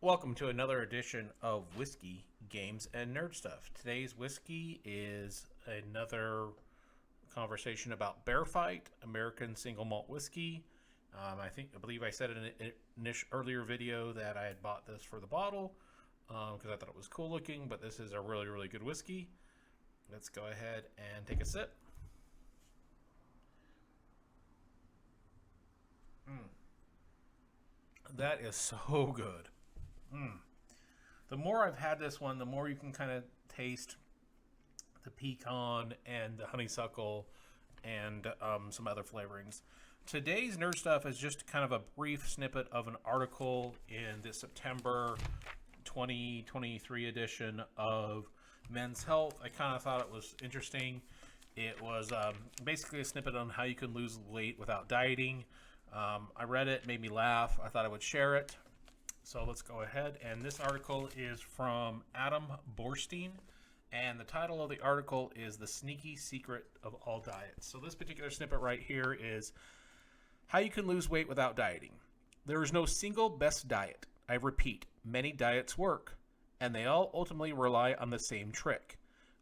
Welcome to another edition of Whiskey, Games, and Nerd Stuff. Today's whiskey is another conversation about Bear Fight, American single malt whiskey. I believe I said in an earlier video that I had bought this for the bottle because I thought it was cool looking, but this is a really, really good whiskey. Let's go ahead and take a sip. That is so good. The more I've had this one, the more you can kind of taste the pecan and the honeysuckle and some other flavorings. Today's Nerd Stuff is just kind of a brief snippet of an article in the September 2023 edition of Men's Health. I kind of thought it was interesting. It was basically a snippet on how you can lose weight without dieting. I read it, made me laugh. I thought I would share it. So let's go ahead. And this article is from Adam Borstein. And the title of the article is The Sneaky Secret of All Diets. So this particular snippet right here is how you can lose weight without dieting. There is no single best diet. I repeat, many diets work, and they all ultimately rely on the same trick.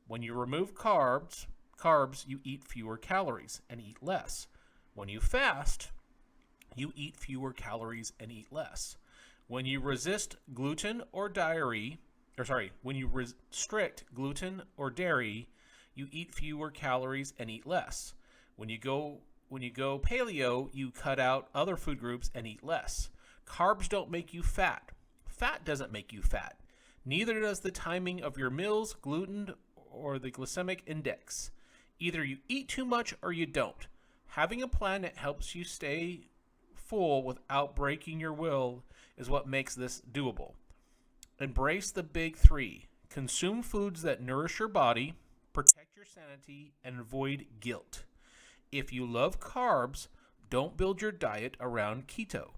When you remove carbs, you eat fewer calories and eat less. When you fast, you eat fewer calories and eat less. When you restrict gluten or dairy, you eat fewer calories and eat less. When you go paleo, you cut out other food groups and eat less. Carbs don't make you fat. Fat doesn't make you fat. Neither does the timing of your meals, gluten, or the glycemic index. Either you eat too much or you don't. Having a plan that helps you stay full without breaking your will is what makes this doable. Embrace the big three. Consume foods that nourish your body, protect your sanity, and avoid guilt. If you love carbs, don't build your diet around keto.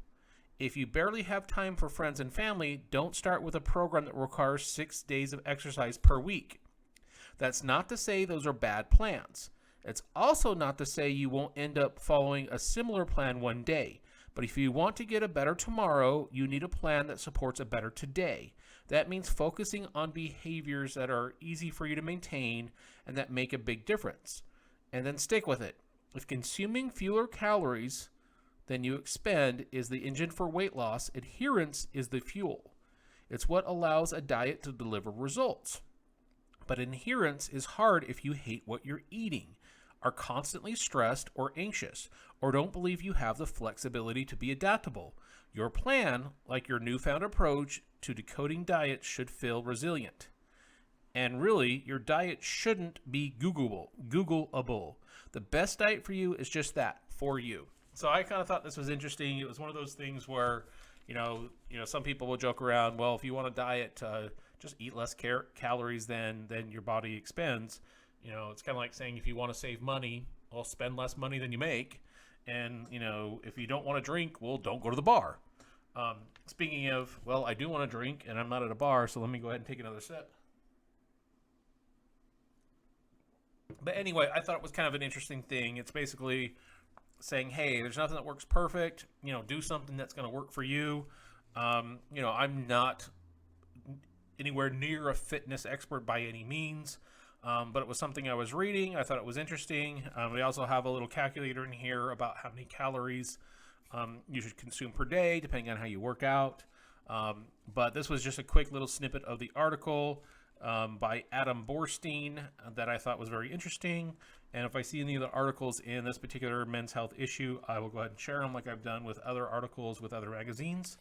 If you barely have time for friends and family, don't start with a program that requires 6 days of exercise per week. That's not to say those are bad plans. It's also not to say you won't end up following a similar plan one day. But if you want to get a better tomorrow, you need a plan that supports a better today. That means focusing on behaviors that are easy for you to maintain and that make a big difference. And then stick with it. If consuming fewer calories than you expend is the engine for weight loss, adherence is the fuel. It's what allows a diet to deliver results. But adherence is hard if you hate what you're eating, are constantly stressed or anxious, or don't believe you have the flexibility to be adaptable. Your plan, like your newfound approach to decoding diets, should feel resilient. And really, your diet shouldn't be Googleable. The best diet for you is just that, for you. So I kind of thought this was interesting. It was one of those things where, some people will joke around, well, if you want a diet, just eat less calories than your body expends. It's kind of like saying if you want to save money, well, spend less money than you make. And, if you don't want to drink, well, don't go to the bar. Speaking of, well, I do want to drink and I'm not at a bar, so let me go ahead and take another sip. But anyway, I thought it was kind of an interesting thing. It's basically saying, hey, there's nothing that works perfect. Do something that's going to work for you. I'm not anywhere near a fitness expert by any means. But it was something I was reading. I thought it was interesting. We also have a little calculator in here about how many calories you should consume per day, depending on how you work out. But this was just a quick little snippet of the article by Adam Borstein that I thought was very interesting. And if I see any of the articles in this particular Men's Health issue, I will go ahead and share them like I've done with other articles with other magazines.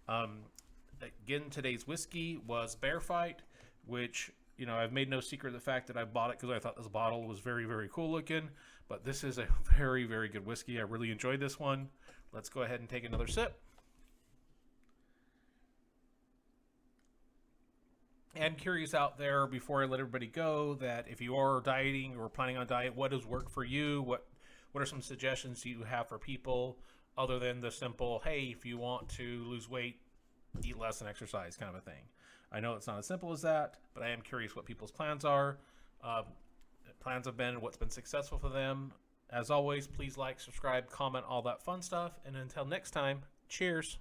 Again, today's whiskey was Bear Fight, which... I've made no secret of the fact that I bought it because I thought this bottle was very, very cool looking. But this is a very, very good whiskey. I really enjoyed this one. Let's go ahead and take another sip. And curious out there, before I let everybody go, that if you are dieting or planning on diet, what does work for you? What are some suggestions you have for people other than the simple, hey, if you want to lose weight, eat less and exercise kind of a thing? I know it's not as simple as that, but I am curious what people's plans are. Plans have been, what's been successful for them. As always, please like, subscribe, comment, all that fun stuff. And until next time, cheers.